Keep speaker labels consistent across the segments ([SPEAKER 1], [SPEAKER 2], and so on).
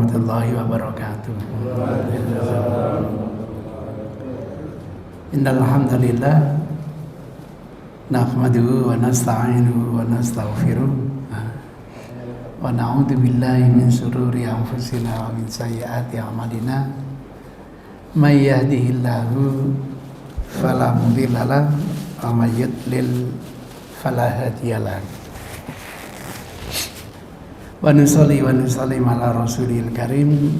[SPEAKER 1] warahmatullahi wabarakatuh. Innal hamdalillah nahmaduhu wa nasta'inuhu wa nastaghfiruh wa na'udzu billahi min shururi anfusina wa min sayyiati a'malina. May yahdihillahu fala mudilla lahu wa may yudlil fala hadiya lahu. Wa nusalli wa nusallim ala rasulil karim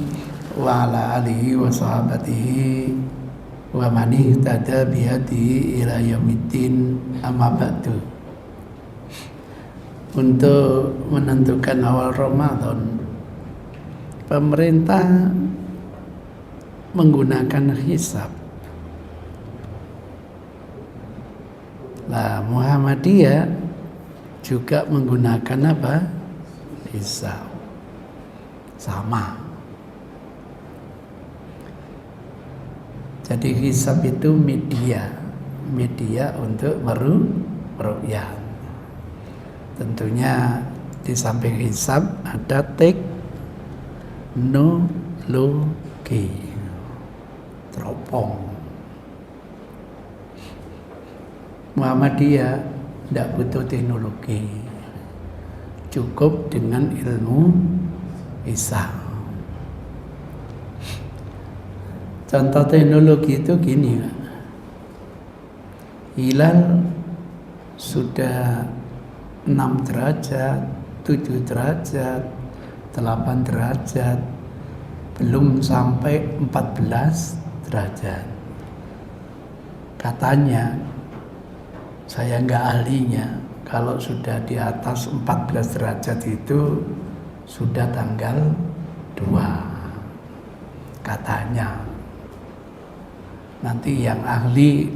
[SPEAKER 1] wa ala alihi wa sahabatihi wa man ihtada bihadihi ila yaumiddin, amma ba'du. Untuk menentukan awal Ramadan, pemerintah menggunakan hisab. Nah, Muhammadiyah juga menggunakan apa? Hisab. Sama. Jadi hisab itu media untuk meru'yah. Tentunya di samping hisab ada teknologi, teropong. Muhammadiyah tidak butuh teknologi, cukup dengan ilmu hisab. Contoh teknologi itu gini, hilal sudah 6 derajat, 7 derajat, 8 derajat, belum sampai 14 derajat. Katanya, saya nggak ahlinya, kalau sudah di atas 14 derajat itu sudah tanggal 2. Katanya. Nanti yang ahli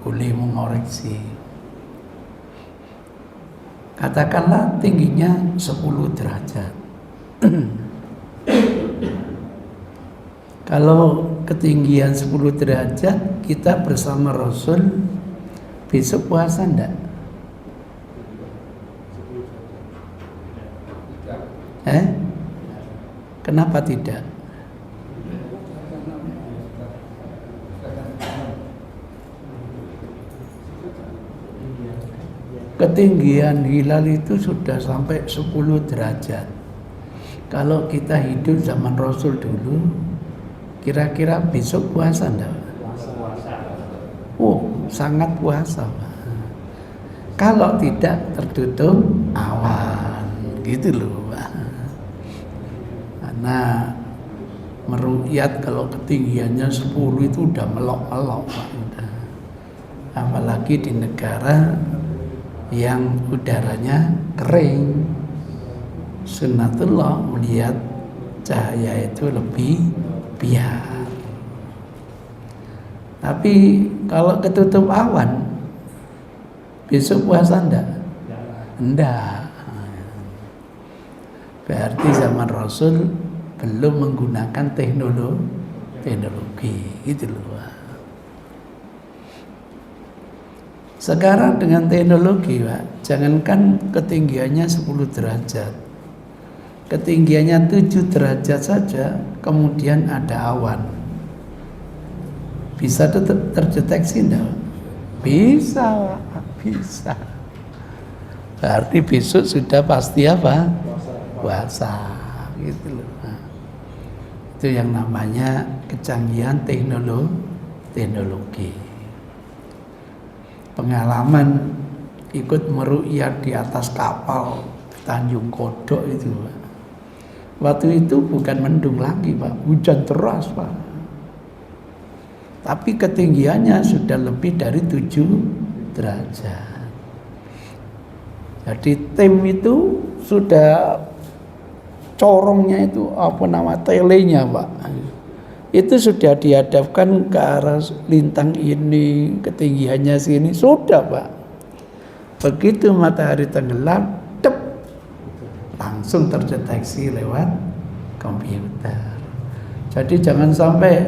[SPEAKER 1] boleh mengoreksi. Katakanlah tingginya 10 derajat. Kalau ketinggian 10 derajat, kita bersama Rasul besok puasa enggak? Kenapa tidak? Ketinggian hilal itu sudah sampai 10 derajat. Kalau kita hidup zaman Rasul dulu, kira-kira besok puasa enggak? Sangat puasa. Kalau tidak tertutup awan, gitu loh, Pak. Karena meru'yat kalau ketinggiannya 10 itu udah melok-melok, Pak. Apalagi di negara yang udaranya kering. Sunnatullah melihat cahaya itu lebih biar. Tapi kalau ketutup awan, besok puasa enggak? Enggak. Berarti zaman Rasul belum menggunakan teknologi gitu loh. Sekarang dengan teknologi, Pak, jangankan ketinggiannya 10 derajat, ketinggiannya 7 derajat saja, kemudian ada awan, bisa terdeteksi enggak? Bisa, Pak, bisa. Berarti besok sudah pasti apa? Puasa, gitu loh. Nah, itu yang namanya kecanggihan teknologi. Pengalaman ikut meru'yah di atas kapal Tanjung Kodok itu, Pak. Waktu itu bukan mendung lagi, Pak, hujan deras, Pak. Tapi ketinggiannya sudah lebih dari 7 derajat. Jadi tim itu sudah corongnya itu telenya, Pak. Itu sudah dihadapkan ke arah lintang ini, ketinggiannya sini, sudah, Pak. Begitu matahari tenggelam, langsung terdeteksi lewat komputer. Jadi jangan sampai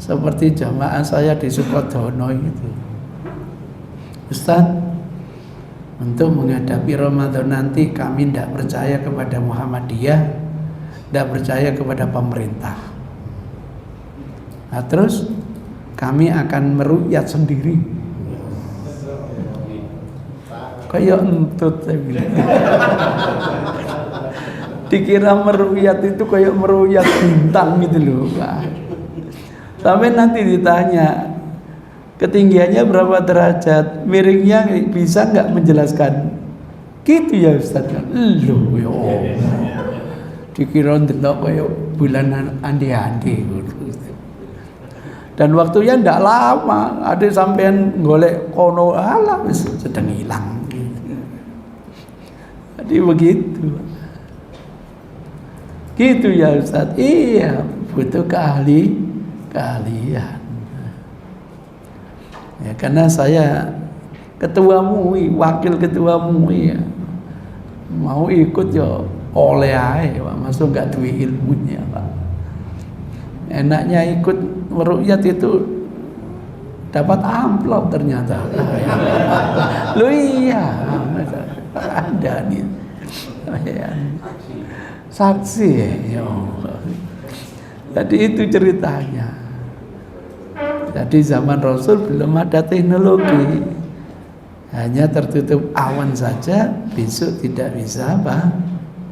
[SPEAKER 1] seperti jamaah saya di Sukodono itu. Ustaz, untuk menghadapi Ramadan nanti kami tidak percaya kepada Muhammadiyah, tidak percaya kepada pemerintah. Nah, terus kami akan meruqyat sendiri. Kayak entut saya bilang. Dikira meruqyat itu kayak meruqyat bintang gitu loh, Pak. Sampai nanti ditanya ketinggiannya berapa derajat, miringnya bisa nggak menjelaskan? Gitu ya Ustaz. Loh ya Allah. Dikira ndelok kayak bulan andi-andi gitu. Dan waktunya ndak lama, ada sampean golek kono alah wis sedang hilang. Jadi begitu. Gitu ya Ustaz. Iya, butuh keahlian. Ya, karena saya ketua MUI, wakil ketua MUI ya. Mau ikut ya oleh ae, Pak. Masuk gak duwe ilmunya, Pak. Enaknya ikut meruqyat itu dapat amplop ternyata. Loh iya, ada nih. Saksi ya. Jadi itu ceritanya. Jadi zaman Rasul belum ada teknologi, hanya tertutup awan saja, besok tidak bisa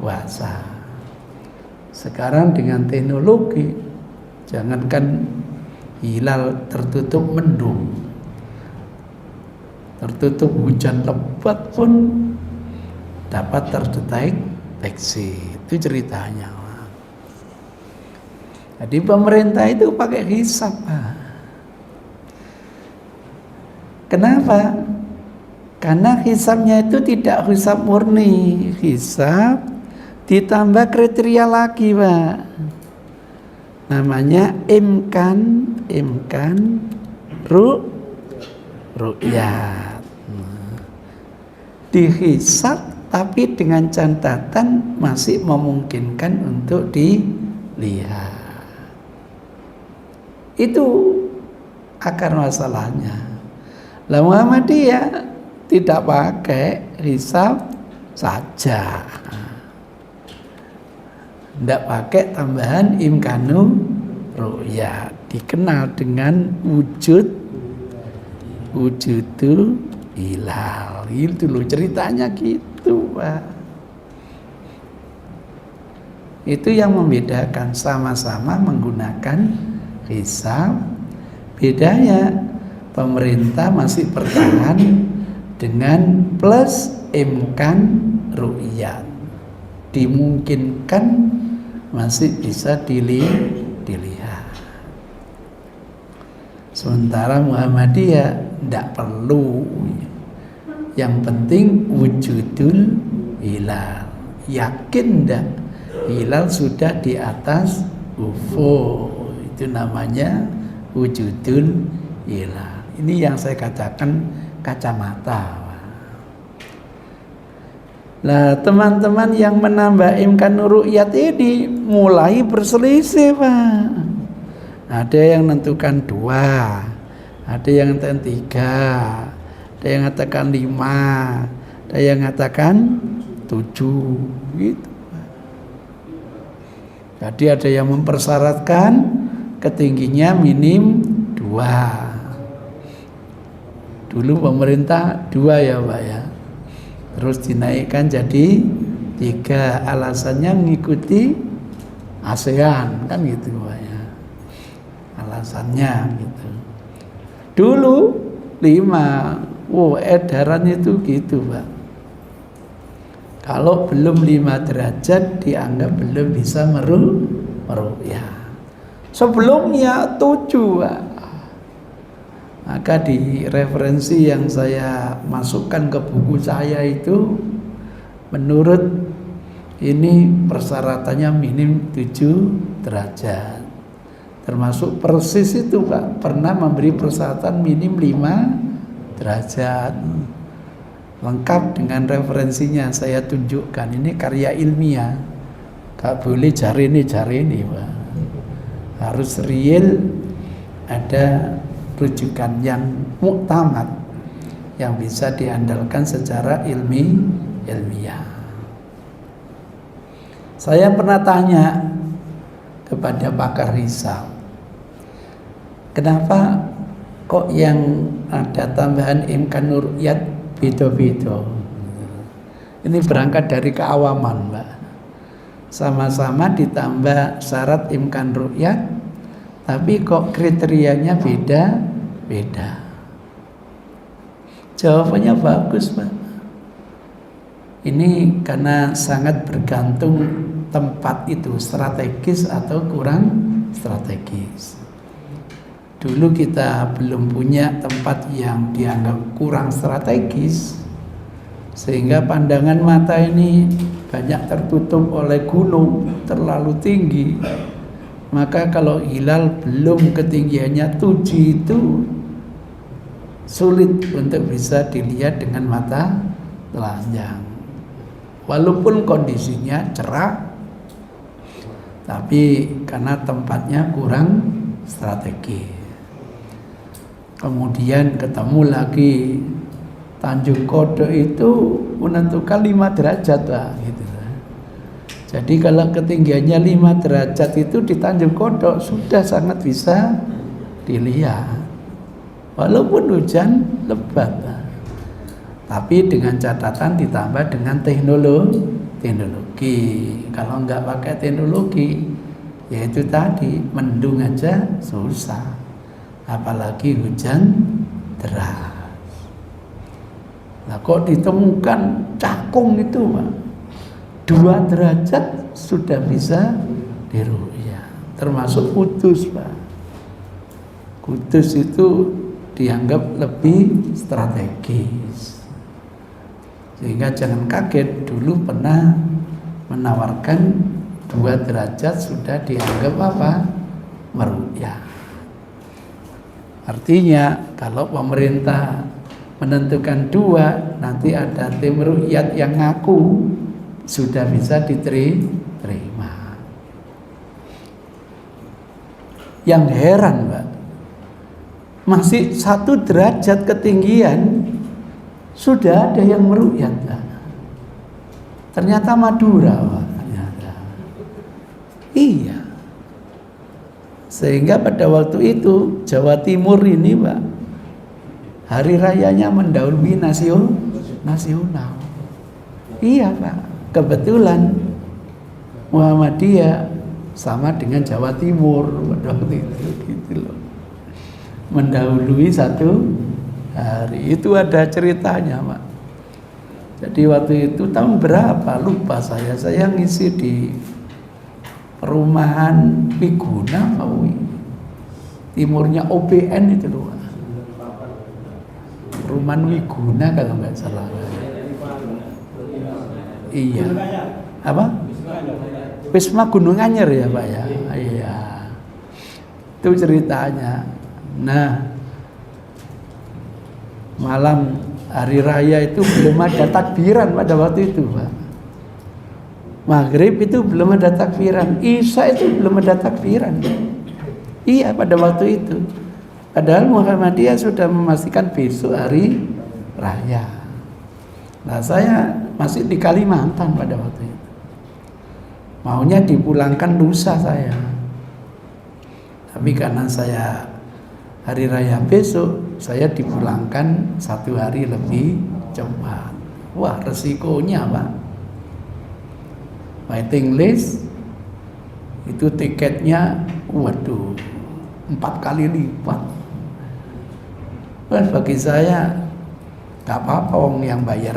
[SPEAKER 1] puasa. Sekarang dengan teknologi, jangankan hilal tertutup mendung, tertutup hujan lebat pun dapat terdeteksi. Itu ceritanya. Jadi pemerintah itu pakai hisab, Pak. Kenapa? Karena hisabnya itu tidak hisab murni, hisab ditambah kriteria lagi, Pak. Namanya imkan ru'yat. Dihisab tapi dengan catatan masih memungkinkan untuk dilihat. Itu akar masalahnya. Lah Muhammadiyah tidak pakai hisab saja, tidak pakai tambahan imkanu ru'yat, dikenal dengan wujudul hilal. Itu loh ceritanya gitu, Pak. Itu yang membedakan, sama-sama menggunakan hisab. Bedanya pemerintah masih bertahan dengan plus imkan ru'yat, dimungkinkan masih bisa dilihat. Sementara Muhammadiyah tidak perlu, yang penting wujudul hilal. Yakin tidak hilal sudah di atas ufuk, itu namanya wujudul hilal. Ini yang saya katakan kacamata. Nah, teman-teman yang menambah imkan ru'yat ini mulai berselisih, Pak. Ada yang menentukan 2, ada yang menentukan 3, ada yang mengatakan 5, ada yang mengatakan 7, gitu, Pak. Jadi ada yang mempersyaratkan ketingginya minim 2. Dulu pemerintah 2 ya, Pak ya. Terus dinaikkan jadi 3. Alasannya mengikuti ASEAN kan gitu, Pak ya. Alasannya gitu. Dulu 5. Edarannya itu gitu, Pak. Kalau belum 5 derajat dianggap belum bisa meruqyah. Sebelumnya 7, Pak. Maka di referensi yang saya masukkan ke buku saya itu, menurut ini persyaratannya minim 7 derajat. Termasuk persis itu, Pak, pernah memberi persyaratan minim 5 derajat. Lengkap dengan referensinya saya tunjukkan. Ini karya ilmiah. Gak boleh cari ini, Pak. Harus real, ada rujukan yang muktamad, yang bisa diandalkan secara ilmiah. Saya pernah tanya kepada pakar hisab. Kenapa kok yang ada tambahan imkanur ru'yat beda-beda? Ini berangkat dari keawaman, Mbak. Sama-sama ditambah syarat imkan ru'yat, tapi kok kriterianya beda-beda. Jawabannya bagus, Pak. Ini karena sangat bergantung tempat itu strategis atau kurang strategis. Dulu kita belum punya tempat yang dianggap kurang strategis, sehingga pandangan mata ini banyak tertutup oleh gunung terlalu tinggi. Maka kalau hilal belum ketinggiannya 7 itu sulit untuk bisa dilihat dengan mata telanjang. Walaupun kondisinya cerah, tapi karena tempatnya kurang strategis. Kemudian ketemu lagi Tanjung Kodok itu menentukan 5 derajat lah, gitu. Jadi kalau ketinggiannya 5 derajat itu di Tanjung Kodok sudah sangat bisa dilihat, walaupun hujan lebat. Tapi dengan catatan ditambah dengan teknologi. Kalau nggak pakai teknologi, yaitu tadi mendung aja susah, apalagi hujan deras. Nah kok ditemukan cakung itu, Pak, 2 derajat sudah bisa diru'yah, termasuk Kudus, Pak. Kudus itu dianggap lebih strategis, sehingga jangan kaget, dulu pernah menawarkan 2 derajat sudah dianggap apa? Meru'yah. Artinya kalau pemerintah menentukan 2, nanti ada tim ru'yat yang ngaku sudah bisa diterima. Yang heran, Mbak, masih 1 derajat ketinggian sudah ada yang meru'yat, Mbak. Ternyata Madura, Pak. Ternyata. Iya. Sehingga pada waktu itu Jawa Timur ini, Pak, hari rayanya mendahului nasional. Iya, Pak. Kebetulan Muhammadiyah sama dengan Jawa Timur pada waktu itu, gitu loh. Mendahului 1 hari. Itu ada ceritanya, Pak. Jadi waktu itu tahun berapa lupa saya ngisi di perumahan Wiguna, timurnya OBN itu loh, perumahan Wiguna kalau nggak salah. Iya. Apa? Wisma Gunung Anyer ya, Pak ya. Iya. Itu ceritanya. Nah, malam hari raya itu belum ada takbiran pada waktu itu, Pak. Maghrib itu belum ada takbiran, Isya itu belum ada takbiran. Iya, pada waktu itu. Padahal Muhammadiyah sudah memastikan besok hari raya. Nah, saya masih di Kalimantan pada waktu itu. Maunya dipulangkan lusa saya. Tapi karena saya hari raya besok, saya dipulangkan 1 hari lebih cepat. Wah, resikonya, Pak. Waiting list itu tiketnya, waduh, 4 kali lipat. Wah, bagi saya gak apa-apa, yang bayar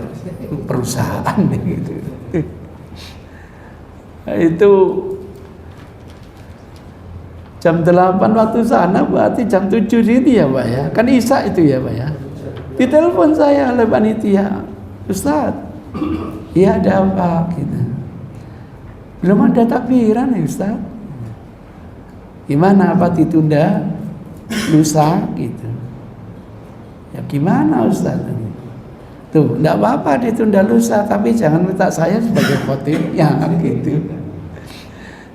[SPEAKER 1] perusahaan gitu. Itu jam 8 waktu sana, berarti jam 7 sini ya, Pak ya. Kan Isya itu ya, Pak ya. Ditelepon saya oleh panitia, Ustaz, iya ada apa gitu. Belum ada takbiran ya, Ustaz. Gimana, apa ditunda lusa gitu. Ya gimana, Ustaz? Tuh, enggak apa-apa ditunda lusa, tapi jangan minta saya sebagai khotibnya gitu.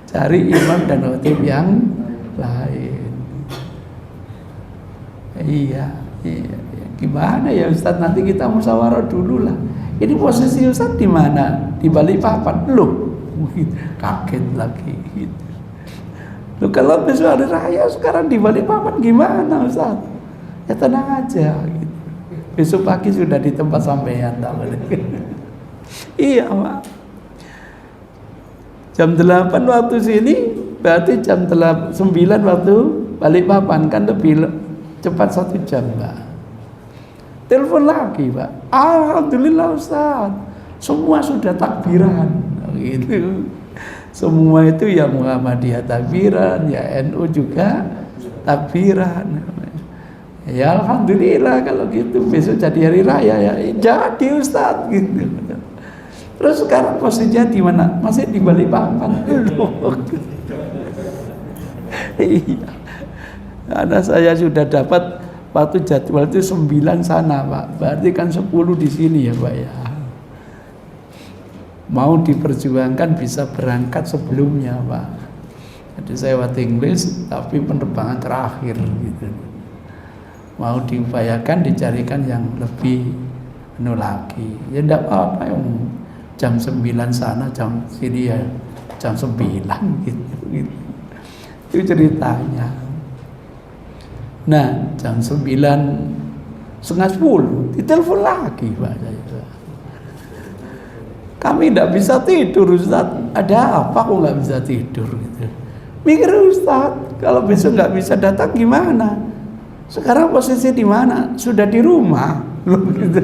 [SPEAKER 1] Cari imam dan khotib yang lain. Iya. Gimana ya, Ustaz? Nanti kita musyawarah dulu lah. Ini posisi Ustaz di mana? Di Balikpapan. Loh, kaget lagi gitu. Loh, kalau besok hari raya sekarang di Balikpapan gimana Ustaz? Ya tenang aja gitu. Besok pagi sudah di tempat sampean. Iya Pak. Jam 8 waktu sini berarti jam 9 waktu Balikpapan, kan lebih cepat 1 jam Pak. Telepon lagi Pak, alhamdulillah Ustaz, semua sudah takbiran gitu. Semua itu ya Muhammadiyah takbiran, ya NU juga takbiran. Ya alhamdulillah kalau gitu, besok jadi hari raya ya. Jadi Ustaz gitu. Terus sekarang posisinya di mana? Masih di Balikpapan. Iya. Karena saya sudah dapat waktu jadwal itu 9 sana Pak. Berarti kan 10 di sini ya Pak ya. Mau diperjuangkan bisa berangkat sebelumnya Pak. Jadi saya waktu Inggris tapi penerbangan terakhir gitu. Mau diupayakan dicarikan yang lebih lagi. Ya enggak apa-apa yang jam 9 sana, jam sini ya jam 9 gitu. Itu ceritanya. Nah, jam 9:30 ditelepon lagi Pak saya. Kami tidak bisa tidur Ustaz. Ada apa kok nggak bisa tidur gitu? Mikir Ustaz, kalau besok nggak bisa datang gimana? Sekarang posisi di mana? Sudah di rumah. Gitu.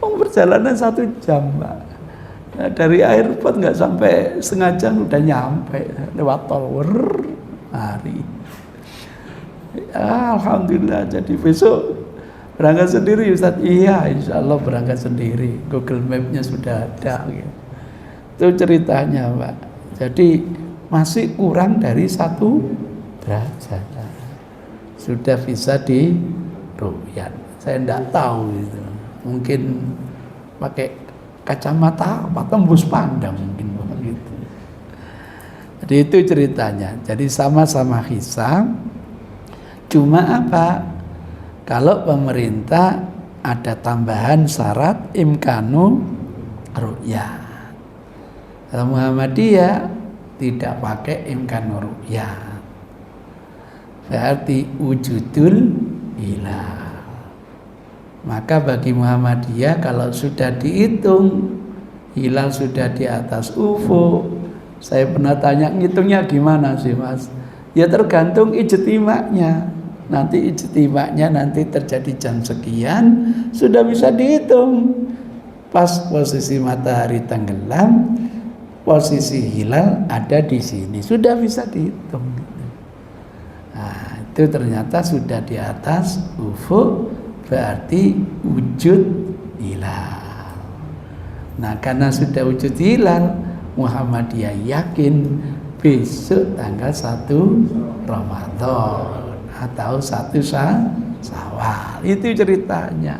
[SPEAKER 1] Perjalanan 1 jam Pak. Nah, dari airport nggak sampai setengah jam udah nyampe lewat tol. Hari. Ya, alhamdulillah. Jadi besok berangkat sendiri Ustaz. Iya, insya Allah berangkat sendiri. Google Map-nya sudah ada. Gitu. Itu ceritanya Pak. Jadi masih kurang dari 1 derajat. Sudah bisa di ru'yat. Saya tidak tahu itu. Mungkin pakai kacamata apa tembus pandang mungkin begitu. Jadi itu ceritanya. Jadi sama-sama hisab. Cuma apa? Kalau pemerintah ada tambahan syarat imkanu ru'yah. Kalau Muhammadiyah tidak pakai imkanu ru'yah. Berarti wujudul hilal. Maka bagi Muhammadiyah kalau sudah dihitung hilal sudah di atas ufuk, saya pernah tanya ngitungnya gimana sih Mas? Ya tergantung ijtima'nya. Nanti ijtima'nya nanti terjadi jam sekian sudah bisa dihitung. Pas posisi matahari tenggelam, posisi hilal ada di sini sudah bisa dihitung. Nah, itu ternyata sudah di atas ufuk. Berarti wujud hilal. Nah, karena sudah wujud hilal, Muhammadiyah yakin besok tanggal 1 Ramadan atau 1 Syawal. Itu ceritanya.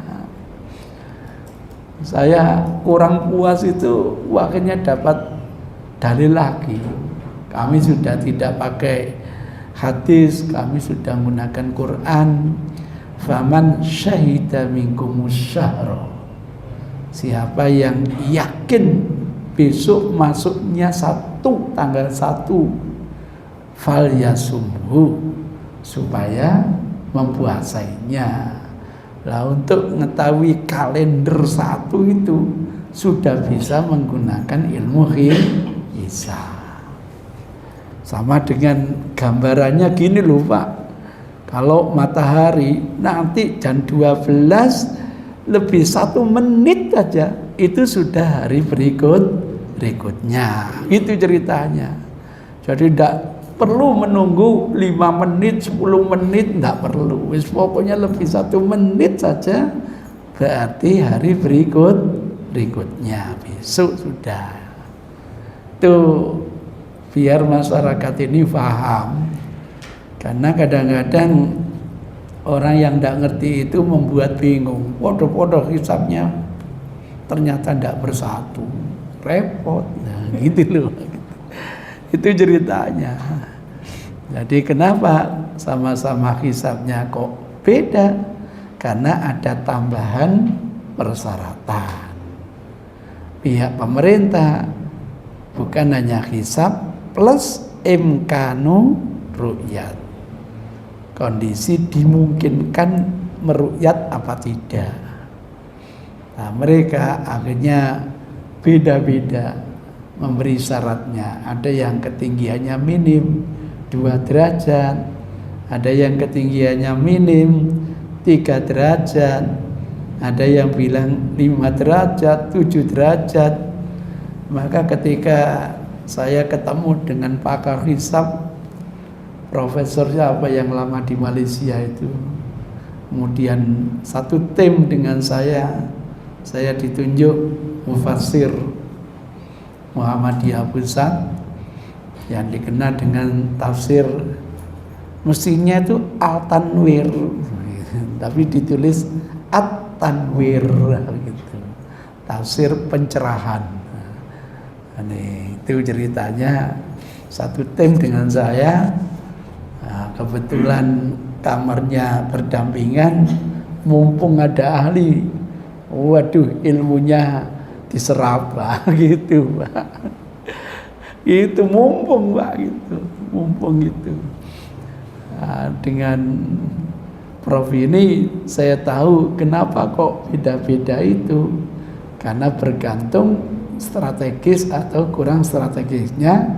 [SPEAKER 1] Saya kurang puas itu akhirnya dapat dalil lagi. Kami sudah tidak pakai hadis, kami sudah menggunakan Quran. Faman syahida minkumus syahra. Siapa yang yakin besok masuknya tanggal 1 fal yasumhu, supaya mempuasainya. Lah untuk mengetahui kalender 1 itu sudah bisa menggunakan ilmu hisab. Sama dengan gambarannya gini loh Pak. Kalau matahari nanti jam 12 lebih 1 menit aja itu sudah hari berikutnya. Itu ceritanya. Jadi tidak perlu menunggu 5 menit, 10 menit, tidak perlu. Pokoknya lebih 1 menit saja berarti hari berikutnya. Besok sudah. Itu biar masyarakat ini paham. Karena kadang-kadang orang yang tidak ngerti itu membuat bingung. Podo-podo hisabnya ternyata tidak bersatu, repot. Nah, gitu loh. Itu ceritanya. Jadi kenapa sama-sama hisabnya kok beda? Karena ada tambahan persyaratan. Pihak pemerintah bukan hanya hisab plus imkanu ru'yat, kondisi dimungkinkan meru'yat apa tidak. Nah, mereka akhirnya beda-beda memberi syaratnya. Ada yang ketinggiannya minim 2 derajat, ada yang ketinggiannya minim 3 derajat, ada yang bilang 5 derajat, 7 derajat. Maka ketika saya ketemu dengan pakar hisab, profesor siapa yang lama di Malaysia itu, kemudian satu tim dengan saya ditunjuk mufassir Muhammadiyah Pusat yang dikenal dengan tafsir, mestinya itu Al-Tanwir, tapi ditulis At-Tanwir gitu, tafsir pencerahan. Ini itu ceritanya, satu tim dengan saya. Nah, kebetulan kamarnya berdampingan, mumpung ada ahli, waduh ilmunya diserap Pak, gitu Pak. Itu mumpung Pak, gitu, mumpung gitu. Nah, dengan Prof ini saya tahu kenapa kok beda-beda itu, karena bergantung strategis atau kurang strategisnya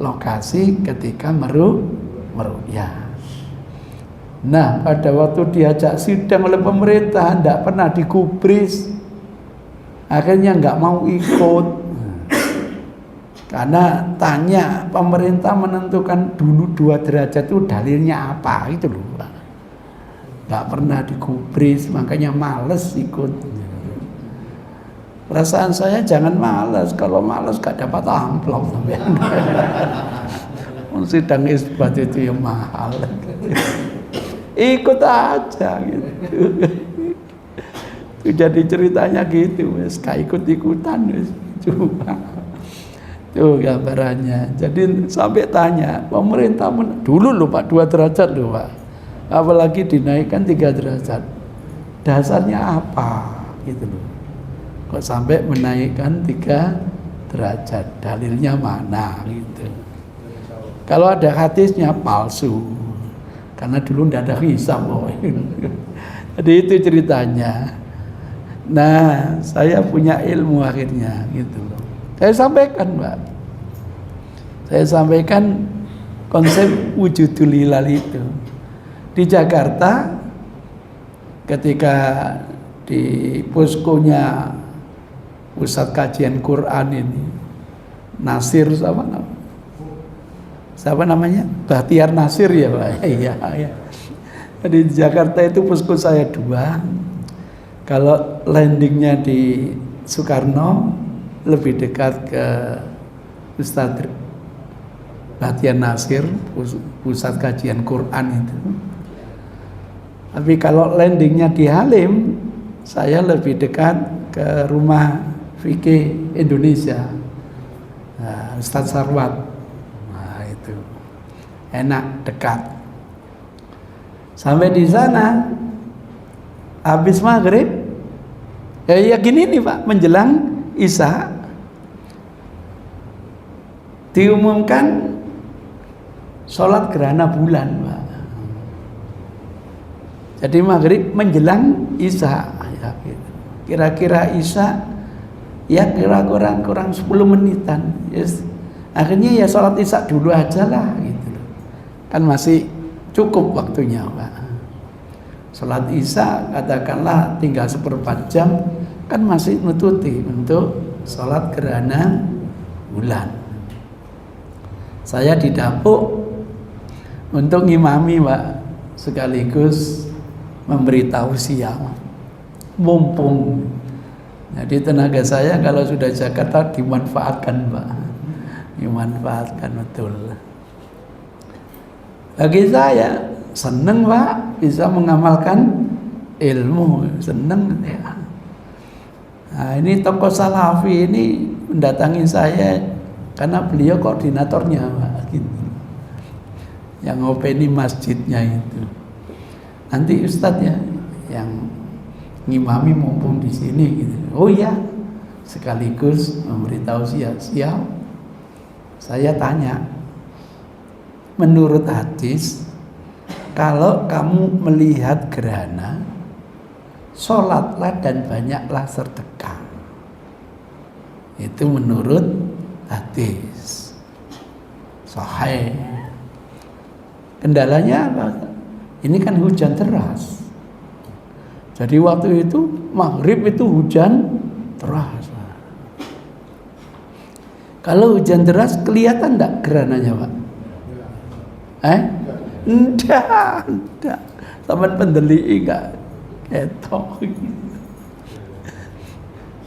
[SPEAKER 1] lokasi ketika meru'yah. Nah, pada waktu diajak sidang oleh pemerintah tidak pernah digubris, akhirnya nggak mau ikut. Karena tanya, pemerintah menentukan dulu 2 derajat itu dalilnya apa, itu loh. Nggak pernah digubris, makanya males ikut. Perasaan saya jangan malas, kalau malas gak dapat amplop. Sidang isbat itu yang mahal. Ikut aja gitu. Itu jadi ceritanya gitu, wes gak ikut-ikutan wes. Cuma tuh gambarannya. Jadi sampai tanya, pemerintah dulu loh Pak 2 derajat loh Pak. Apalagi dinaikkan 3 derajat. Dasarnya apa gitu loh. Kok sampai menaikkan 3 derajat, dalilnya mana gitu. Kalau ada hadisnya palsu, karena dulu tidak ada hisab. Jadi itu ceritanya. Nah, saya punya ilmu akhirnya gitu loh. Saya sampaikan Pak, saya sampaikan konsep wujudul hilal itu di Jakarta ketika di poskonya Pusat Kajian Quran ini, Nasir siapa namanya? Bahtiar Nasir ya Pak. Iya. Jadi di Jakarta itu posko saya 2. Kalau landingnya di Soekarno lebih dekat ke Ustadz Bahtiar Nasir, Pusat Kajian Quran itu. Tapi kalau landingnya di Halim, saya lebih dekat ke rumah fikih Indonesia, nah, Ustadz Sarwat. Nah, itu enak, dekat. Sampai di sana habis maghrib, ya gini nih Pak, menjelang Isya diumumkan sholat gerhana bulan Pak. Jadi maghrib menjelang Isya, ya, gitu. Kira-kira Isya ya kurang 10 menitan. Yes. Akhirnya ya sholat Isya dulu aja lah gitu. Kan masih cukup waktunya Pak. Sholat Isya katakanlah tinggal 1/4 jam, kan masih nututi untuk sholat gerhana bulan. Saya didapuk untuk ngimami Pak, sekaligus memberi tausiah, mumpung. Jadi tenaga saya kalau sudah Jakarta dimanfaatkan Pak, dimanfaatkan betul. Bagi saya seneng Pak bisa mengamalkan ilmu, seneng ya. Nah, ini tokoh Salafi ini mendatangi saya karena beliau koordinatornya Pak, gitu. Yang ngopeni masjidnya itu. Nanti Ustadz ya yang ngimami mumpung di sini gitu. Oh iya, sekaligus memberitahu siap. Saya tanya, menurut hadis, kalau kamu melihat gerhana, sholatlah dan banyaklah sedekah. Itu menurut hadis sahih. Kendalanya apa? Ini kan hujan deras. Jadi waktu itu maghrib itu hujan deras. Kalau hujan deras kelihatan enggak gerhananya, Pak? Enggak. Taman pendeli enggak ketok.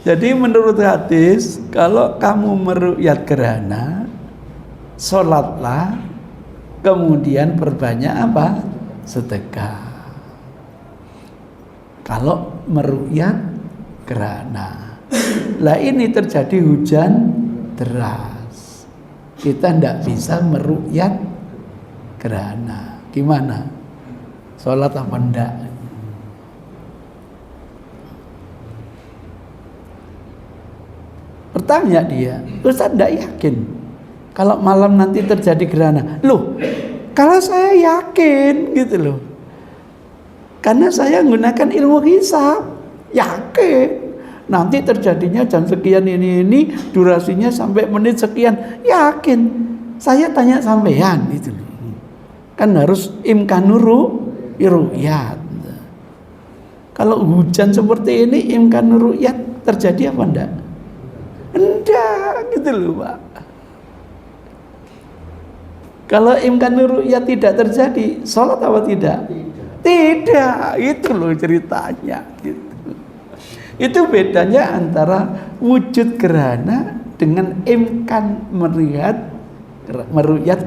[SPEAKER 1] Jadi menurut hadis, kalau kamu meru'yat gerhana, sholatlah, kemudian perbanyak apa? Sedekah. Kalau meru'yat gerhana. Lah ini terjadi hujan deras. Kita tidak bisa meru'yat gerhana. Gimana? Sholat apa enggak? Bertanya dia, Ustaz enggak yakin kalau malam nanti terjadi gerhana. Loh, kalau saya yakin gitu loh. Karena saya menggunakan ilmu hisab, yakin nanti terjadinya jam sekian ini durasinya sampai menit sekian, yakin. Saya tanya sampean itu kan harus imkanuru ru'yat. Kalau hujan seperti ini imkanuru ru'yat terjadi apa enggak? Enggak gitu loh, Pak. Kalau imkanuru ru'yat tidak terjadi, sholat apa tidak? Tidak, itu loh ceritanya gitu. Itu bedanya antara wujud gerhana dengan imkan meru'yat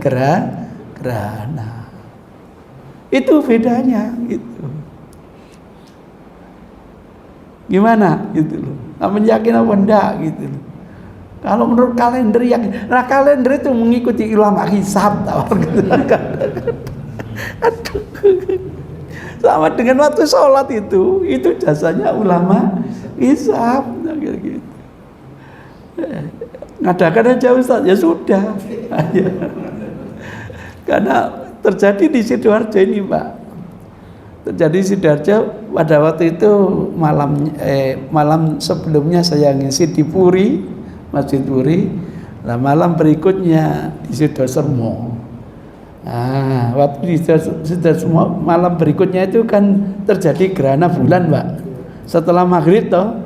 [SPEAKER 1] gerhana. Itu bedanya gitu. Gimana gitu loh. Kamu yakin apa enggak gitu loh. Kalau menurut kalender yang kalender itu mengikuti ulama hisab gitu. Aduh. Sama dengan waktu sholat itu jasanya ulama hisab gitu. Ngadakan aja Ustaz, ya sudah. Karena terjadi di Sidoarjo ini, Pak. Terjadi di Sidoarjo pada waktu itu malam sebelumnya saya ngisi di Puri, Masjid Puri. Nah, malam berikutnya di Sidosermo. Nah, waktu sudah semua malam berikutnya itu kan terjadi gerhana bulan, Pak. Setelah maghrib toh,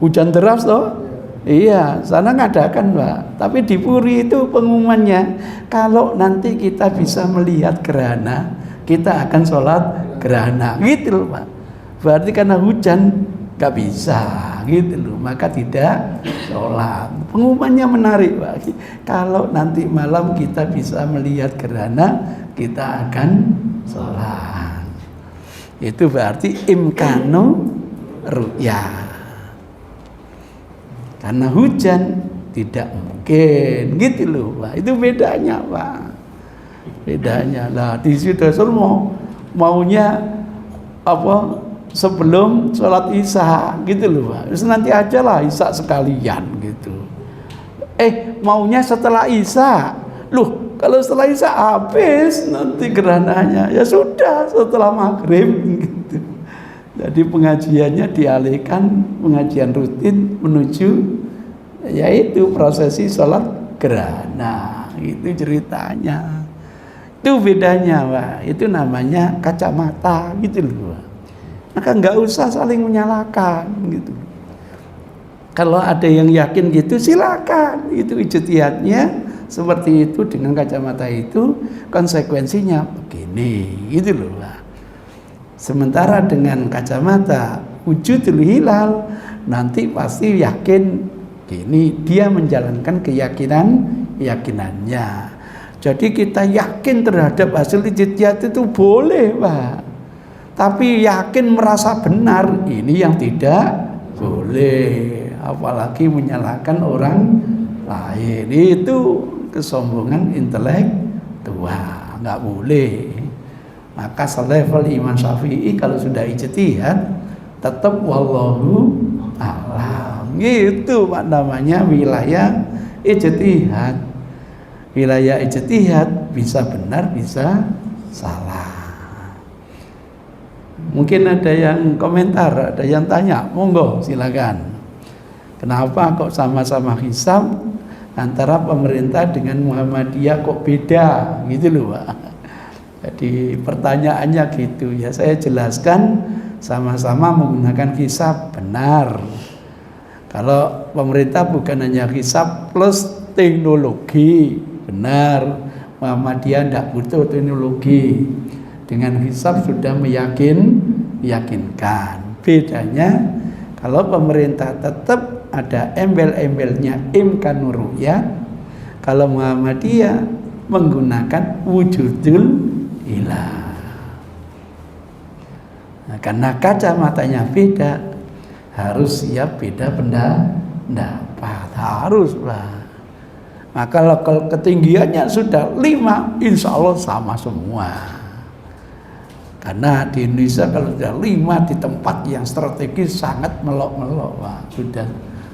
[SPEAKER 1] hujan deras toh. Iya, sana ngadakan, Pak. Tapi di Puri itu pengumumannya, kalau nanti kita bisa melihat gerhana, kita akan sholat gerhana, gitu loh, Pak. Berarti karena hujan nggak bisa, gitu loh, maka tidak sholat. Pengumumannya menarik, Pak. Kalau nanti malam kita bisa melihat gerhana, kita akan sholat. Itu berarti imkanu ru'yah. Karena hujan tidak mungkin, gitu loh, Pak. Itu bedanya, Pak. Bedanya lah di Sidosermo maunya apa? Sebelum sholat isya gitu loh, Pak. Terus nanti aja lah isya sekalian gitu. Maunya setelah isya. Loh, kalau setelah isya habis nanti gerhananya. Ya sudah setelah maghrib gitu. Jadi pengajiannya dialihkan, pengajian rutin menuju yaitu prosesi sholat gerhana. Itu ceritanya. Itu bedanya, Pak. Itu namanya kacamata gitu loh, Pak. Maka nggak usah saling menyalahkan gitu. Kalau ada yang yakin gitu silakan, itu ijtihadnya seperti itu dengan kacamata itu konsekuensinya begini gitu loh, Pak. Sementara dengan kacamata wujudul hilal nanti pasti yakin gini, dia menjalankan keyakinannya. Jadi kita yakin terhadap hasil ijtihad itu boleh, Pak. Tapi yakin merasa benar ini yang tidak boleh. Apalagi menyalahkan orang lain, itu kesombongan intelektual, nggak boleh. Maka selevel Imam Syafi'i kalau sudah ijtihad tetap wallahu a'lam. Gitu Pak namanya wilayah ijtihad. wilayah ijtihad, bisa benar bisa salah. Mungkin ada yang komentar, ada yang tanya, monggo silakan. Kenapa kok sama-sama hisab antara pemerintah dengan Muhammadiyah kok beda gitu loh Pak. Jadi pertanyaannya gitu ya, saya jelaskan sama-sama menggunakan hisab benar. Kalau pemerintah bukan hanya hisab plus teknologi, benar. Muhammadiyah tidak butuh teknologi. Dengan hisab sudah meyakinkan. Bedanya kalau pemerintah tetap ada embel-embelnya imkanur ru'yah, kalau Muhammadiyah menggunakan wujudul ilah. Nah, karena kacamatanya beda, harus siap beda pendapat, harus lah. Maka kalau ketinggiannya sudah 5, insya Allah sama semua. Karena di Indonesia kalau sudah 5 di tempat yang strategis sangat melok-melok, sudah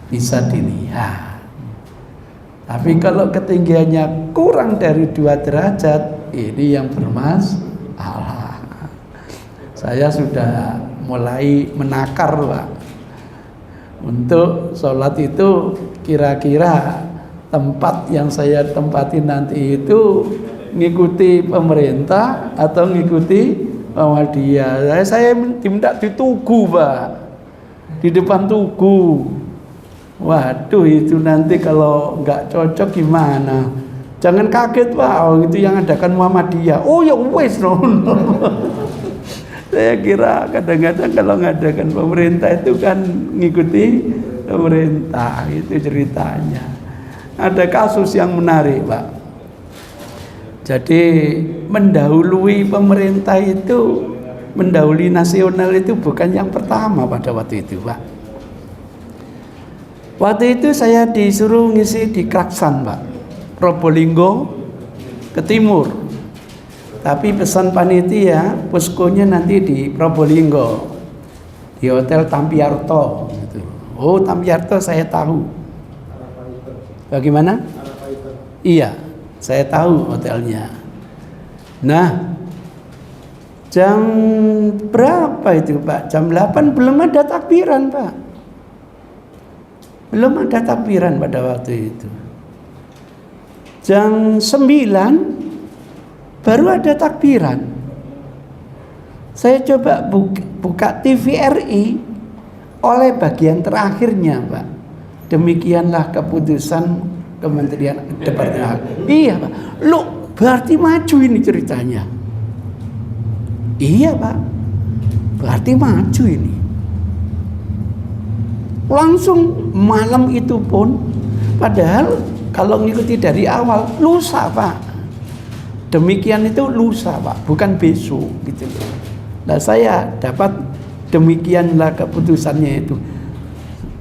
[SPEAKER 1] bisa dilihat. Tapi kalau ketinggiannya kurang dari 2 derajat, ini yang bermasalah. Saya sudah mulai menakar Pak. Untuk sholat itu kira-kira tempat yang saya tempati nanti itu ngikuti pemerintah atau ngikuti Muhammadiyah. Saya diminta di tugu Pak, di depan tugu. Waduh, itu nanti kalau nggak cocok gimana? Jangan kaget Pak, oh, itu yang adakan Muhammadiyah. Oh ya wes no. Saya kira kadang-kadang kalau ngadakan pemerintah itu kan ngikuti pemerintah, itu ceritanya. Ada kasus yang menarik Pak. Jadi mendahului pemerintah itu, mendahului nasional itu bukan yang pertama pada waktu itu Pak. Waktu itu saya disuruh ngisi di Kraksan Pak, Probolinggo ke timur. Tapi pesan panitia poskonya nanti di Probolinggo, di Hotel Tampiarto gitu. Oh Tampiarto saya tahu. Bagaimana? Iya, saya tahu hotelnya. Nah, jam berapa itu Pak? Jam 8 belum ada takbiran Pak. Belum ada takbiran pada waktu itu. Jam 9 baru ada takbiran. Saya coba buka TVRI oleh bagian terakhirnya Pak. Demikianlah keputusan Kementerian Departemen. Iya Pak. Loh, berarti maju ini ceritanya. Iya Pak. Berarti maju ini. Langsung malam itu pun, padahal kalau mengikuti dari awal lusa Pak. Demikian itu lusa Pak, bukan besok gitu loh. Nah saya dapat demikianlah keputusannya itu.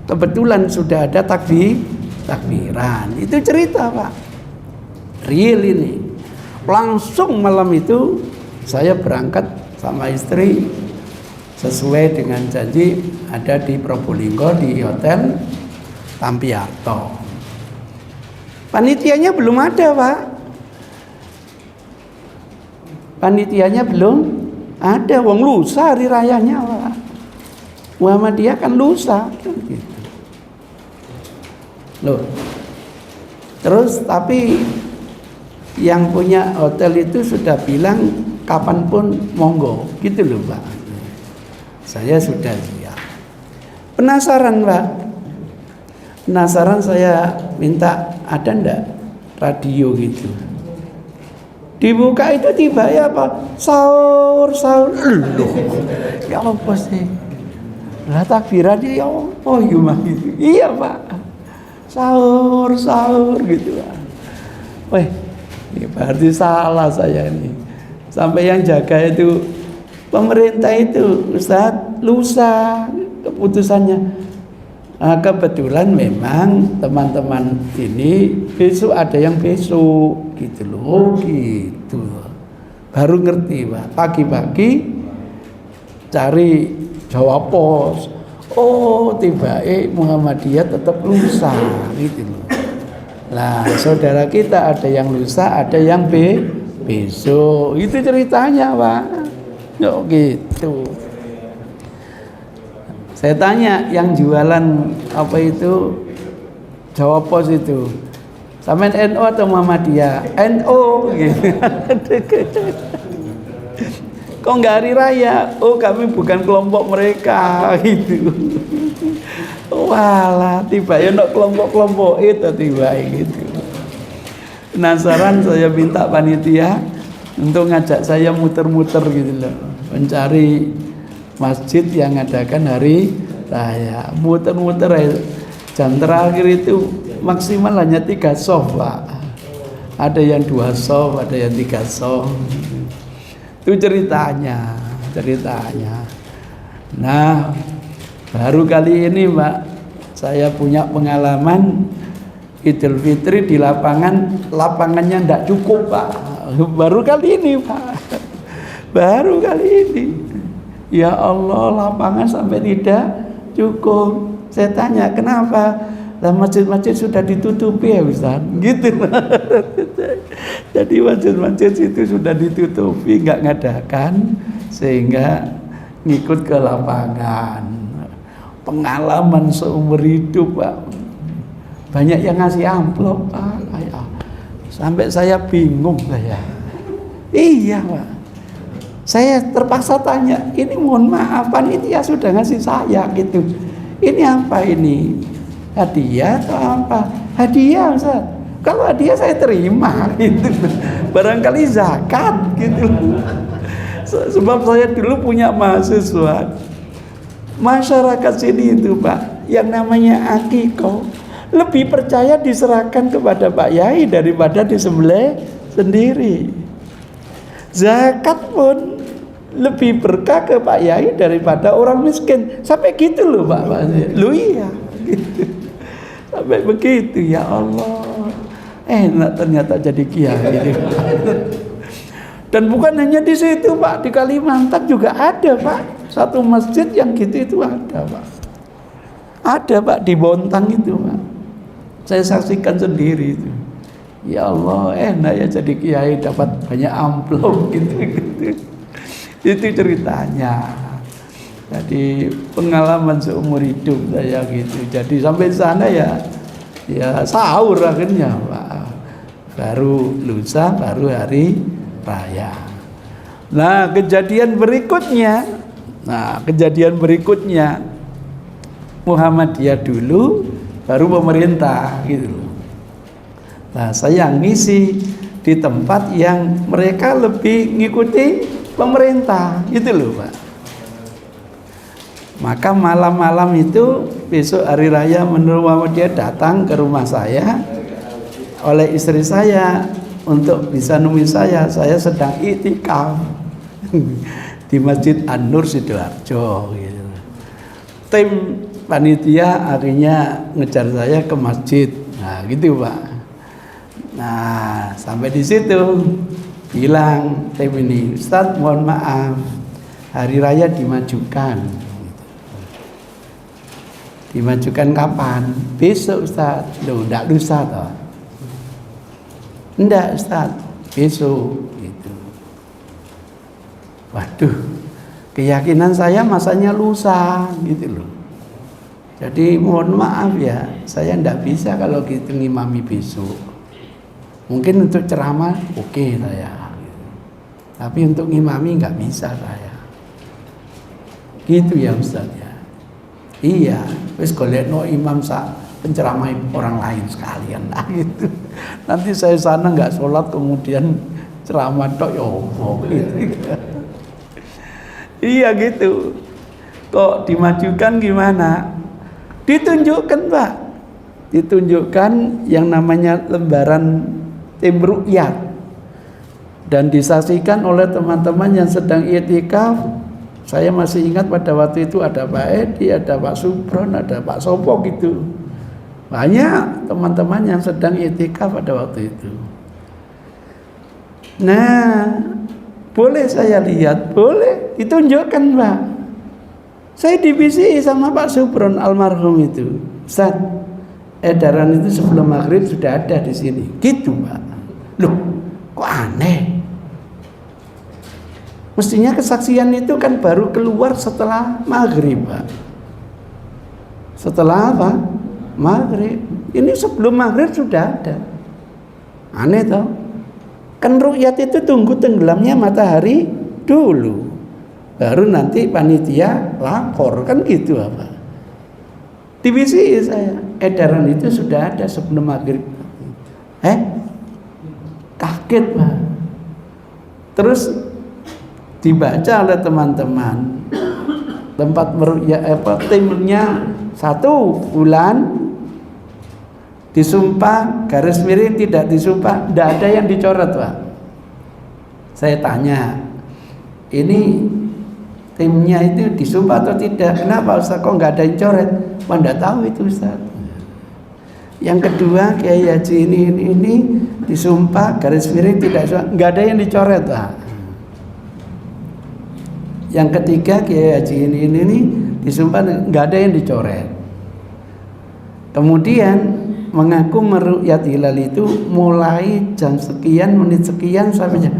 [SPEAKER 1] Kebetulan sudah ada takbiran. Itu cerita Pak. Real ini. Langsung malam itu saya berangkat sama istri sesuai dengan janji ada di Probolinggo di Hotel Tampiarto. Panitianya belum ada Pak. Panitianya belum ada. Wong lusa hari rayanya Pak. Muhammadiyah kan lusa gitu. Loh. Terus tapi yang punya hotel itu sudah bilang kapanpun monggo gitu loh Pak. Saya sudah siap. Penasaran Pak. Penasaran saya minta ada ndak radio gitu. Dibuka itu tiba ya Pak. Sahur. Loh. Ya apa sih? Lah takbiran ya oh gitu. Iya Pak. Sahur gitu Pak. Weh, ini berarti salah saya ini. Sampai yang jaga itu pemerintah itu Ustadz lusa keputusannya. Nah, kebetulan memang teman-teman ini besok ada yang besok gitu loh, gitu. Baru ngerti Pak. Pagi-pagi cari Jawa Pos. Oh tiba Muhammadiyah tetap lusa gitu loh. Lah, saudara kita ada yang lusa, ada yang besok. Itu ceritanya, Pak. Yo gitu. Saya tanya yang jualan apa itu Jawa Pos itu, sampean NU atau Muhammadiyah? NU gitu. Kok nggak hari raya? Oh, kami bukan kelompok mereka gitu. Walah, tiba ya nak kelompok-kelompok itu tiba gitu. Penasaran, saya minta panitia untuk ngajak saya muter-muter gitu loh, mencari masjid yang ngadakan hari raya. Muter-muter jam terakhir itu maksimal hanya 3 soft, Pak. Ada yang 2 soft, ada yang 3 soft. Itu ceritanya. Nah, baru kali ini, Pak, saya punya pengalaman Idul Fitri di lapangannya tidak cukup, Pak. Baru kali ini, Pak. Baru kali ini. Ya Allah, lapangan sampai tidak cukup. Saya tanya, kenapa? Lah masjid-masjid sudah ditutupi ya Ustaz. Gitu. Jadi masjid-masjid itu sudah ditutupi, nggak ngadakan, sehingga ngikut ke lapangan. Pengalaman seumur hidup, Pak. Banyak yang ngasih amplop, Pak. Sampai saya bingung saya. Iya, Pak. Saya terpaksa tanya, ini mohon maaf, panitia sudah ngasih saya gitu. Ini apa ini? Hadiah atau apa? Hadiah, Ustaz. Kalau hadiah saya terima gitu. Barangkali zakat gitu. Sebab saya dulu punya mahasiswa. Masyarakat sini itu, Pak, yang namanya akikoh lebih percaya diserahkan kepada Pak Yai daripada disembelih sendiri. Zakat pun lebih berkah ke Pak Yai daripada orang miskin. Sampai gitu loh, Pak. Lu iya gitu. Sampai begitu, ya Allah. Enak ternyata jadi kiai. Dan bukan hanya di situ, Pak, di Kalimantan juga ada, Pak. Satu masjid yang gitu itu ada, Pak. Ada, Pak, di Bontang itu, Pak. Saya saksikan sendiri itu. Ya Allah, enak ya jadi kiai, dapat banyak amplop gitu. Itu ceritanya. Jadi pengalaman seumur hidup saya gitu. Jadi sampai sana ya sahur akhirnya, Pak. Baru lusa, baru hari raya. Nah, kejadian berikutnya Muhammadiyah dulu, baru pemerintah gitu loh. Nah, saya ngisi di tempat yang mereka lebih ngikuti pemerintah gitu loh, Pak. Maka malam-malam itu besok hari raya menurut Muhammadiyah datang ke rumah saya oleh istri saya untuk bisa nemuin saya sedang iktikaf di Masjid An-Nur Sidoarjo gitu. Tim panitia akhirnya ngejar saya ke masjid. Nah, gitu, Pak. Nah, sampai di situ bilang tim ini, Ustaz, mohon maaf, hari raya dimajukan. Dimajukan kapan? Besok, Ustaz. Loh, enggak lusa toh. Enggak, Ustaz, besok gitu. Waduh, keyakinan saya masanya lusa gitu loh. Jadi mohon maaf ya, saya enggak bisa kalau gitu ngimami besok. Mungkin untuk ceramah oke saya, tapi untuk ngimami enggak bisa saya. Gitu ya Ustaz ya. Iya, wis golekno imam penceramah orang lain sekalian lah gitu. Nanti saya sana nggak sholat kemudian ceramah tok ya gitu. Iya gitu. Kok dimajukan gimana? Ditunjukkan, Pak. Ditunjukkan yang namanya lembaran tim ruqyah dan disaksikan oleh teman-teman yang sedang i'tikaf. Saya masih ingat pada waktu itu ada Pak Edi, ada Pak Supron, ada Pak Sopo gitu. Banyak teman-teman yang sedang i'tikaf pada waktu itu. Nah, boleh saya lihat? Boleh, ditunjukkan, Pak. Saya dibisiki sama Pak Supron almarhum itu. Ustaz, edaran itu sebelum maghrib sudah ada di sini. Gitu Pak. Loh, kok aneh? Mestinya kesaksian itu kan baru keluar setelah maghrib Pak. Setelah apa? Maghrib. Ini sebelum maghrib sudah ada. Aneh toh? Kan ru'yat itu tunggu tenggelamnya matahari dulu, baru nanti panitia lapor, kan gitu apa? Divisi saya, edaran itu sudah ada sebelum maghrib. Kaget Pak. Terus dibaca oleh teman-teman, tempat timnya 1 bulan, disumpah, garis miring, tidak disumpah, tidak ada yang dicoret Pak. Saya tanya, ini timnya itu disumpah atau tidak? Kenapa Ustaz kok nggak ada yang coret? Wah, nggak tahu itu Ustaz. Yang kedua, Kiai Haji ini disumpah, garis miring, tidak disumpah, nggak ada yang dicoret Pak. Yang ketiga, Kiai Haji ini disumpah, nggak ada yang dicoret. Kemudian mengaku meru'yat hilal itu mulai jam sekian, menit sekian sampai jam.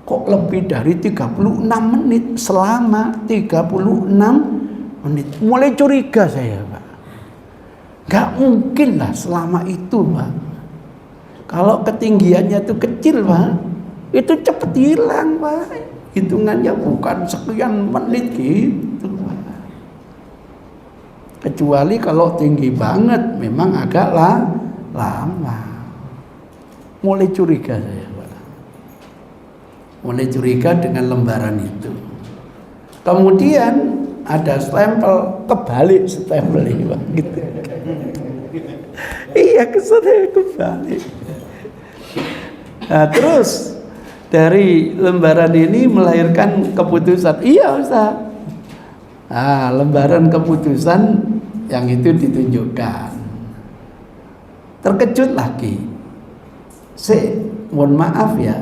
[SPEAKER 1] Kok lebih dari 36 menit, selama 36 menit. Mulai curiga saya Pak. Gak mungkin lah selama itu Pak. Kalau ketinggiannya itu kecil Pak, itu cepet hilang Pak. Hitungannya bukan sekian menit gitu Pak. Kecuali kalau tinggi banget, memang agak lama. Mulai curiga saya Pak. Mulai curiga dengan lembaran itu. Kemudian ada stempel, kebalik stempel ini Pak, gitu. Iya, kesannya kebalik. Nah, terus dari lembaran ini melahirkan keputusan. Iya Ustaz. Nah, lembaran keputusan yang itu ditunjukkan. Terkejut lagi. Mohon maaf ya,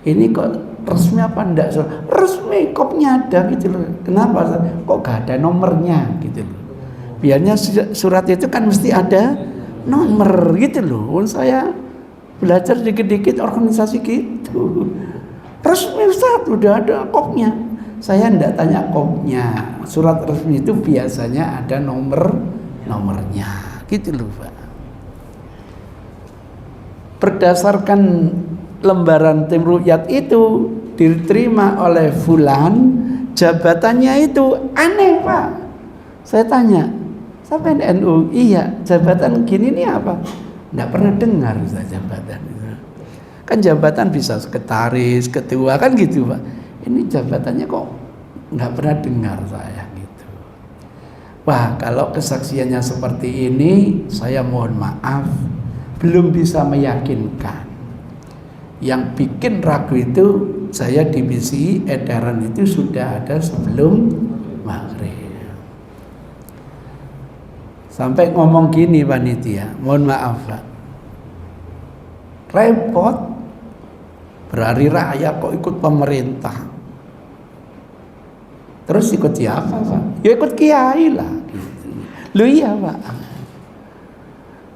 [SPEAKER 1] ini kok resmi apa enggak? Resmi, kopnya ada gitu loh. Kenapa? Kok gak ada nomornya gitu loh. Biasanya surat itu kan mesti ada nomor gitu loh. Saya belajar dikit-dikit organisasi gitu. Resmi Ustaz, udah ada kopnya. Saya enggak tanya kopnya. Surat resmi itu biasanya ada nomornya gitu loh Pak. Berdasarkan lembaran tim ru'yat itu diterima oleh fulan, jabatannya itu aneh Pak. Saya tanya, sampai NU, iya jabatan gini nih apa? Enggak pernah dengar Ustaz jabatan itu. Kan jabatan bisa sekretaris, ketua kan gitu Pak. Ini jabatannya kok nggak pernah dengar saya gitu. Wah, kalau kesaksiannya seperti ini, saya mohon maaf, belum bisa meyakinkan. Yang bikin ragu itu, saya divisi edaran itu sudah ada sebelum maghrib. Sampai ngomong gini panitia, mohon maaf Pak, repot, berhari raya kok ikut pemerintah. Terus ikut siapa Pak? Ya ikut kiai lah gitu. Lu iya Pak,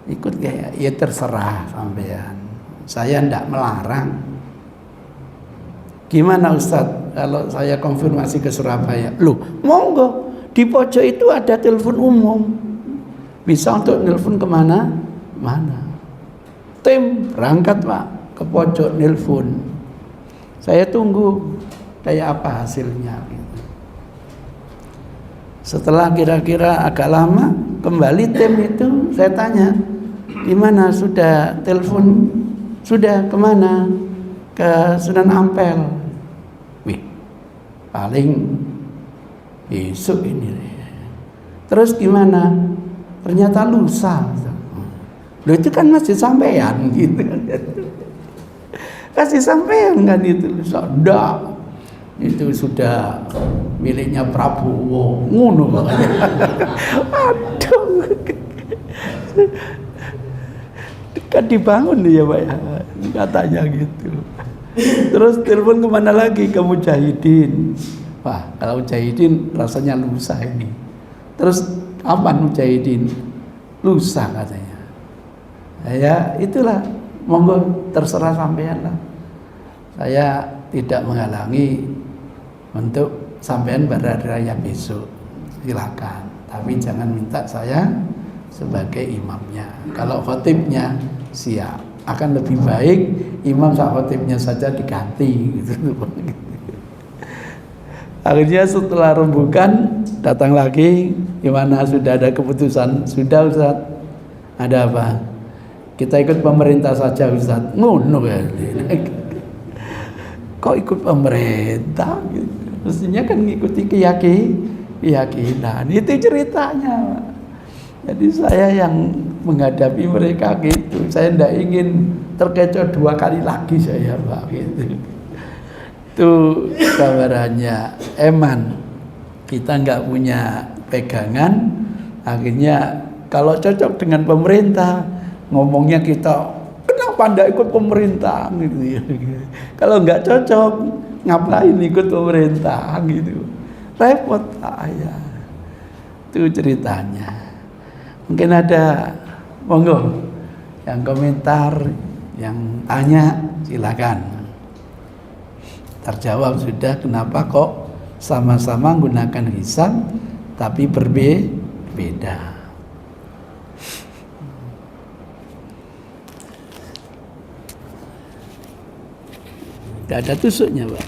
[SPEAKER 1] ikut kiai, ya terserah sampean. Saya ndak melarang. Gimana Ustadz kalau saya konfirmasi ke Surabaya? Loh, monggo, di pojok itu ada telepon umum, bisa untuk nelpon kemana? Mana? Tim berangkat Pak ke pojok nelpon. Saya tunggu kayak apa hasilnya gitu. Setelah kira-kira agak lama kembali tim itu, saya tanya, gimana sudah telepon? Sudah kemana? Ke Sunan Ampel. Wih, paling besok ini. Terus gimana? Ternyata lusa. Loh itu kan masih sampean gitu. Kasih sampean kan itu lusa. Enggak. Itu sudah miliknya Prabowo. Ngono makanya. Aduh. Kan dibangun ya Pak ya, katanya gitu. Terus telepon kemana lagi? Ke Mujahidin. Wah, kalau Mujahidin rasanya lusa ini. Terus kapan Mujahidin? lusa katanya. Ya itulah, monggo terserah sampean lah. Saya tidak menghalangi untuk sampean berhari raya besok, silakan. Tapi jangan minta saya sebagai imamnya. Kalau khotibnya siap, akan lebih baik imam sama khotibnya saja diganti gitu. Akhirnya setelah rembukan datang lagi, gimana sudah ada keputusan? Sudah Ustaz. Ada apa? Kita ikut pemerintah saja Ustaz. Ngono ya. Kok ikut pemerintah? Mestinya kan ngikuti keyakinan. Itu ceritanya. Jadi saya yang menghadapi mereka gitu. Saya tidak ingin terkecoh 2 kali lagi saya Pak gitu. Itu gambarannya. Eman kita nggak punya pegangan, akhirnya kalau cocok dengan pemerintah ngomongnya kita kenapa nggak ikut pemerintah gitu ya. Kalau nggak cocok ngapain ikut pemerintah gitu, repot ya. Itu ceritanya. Mungkin ada monggo yang komentar, yang tanya silakan. Terjawab sudah kenapa kok sama-sama menggunakan hisab tapi berbeda. Tidak ada tusuknya Pak.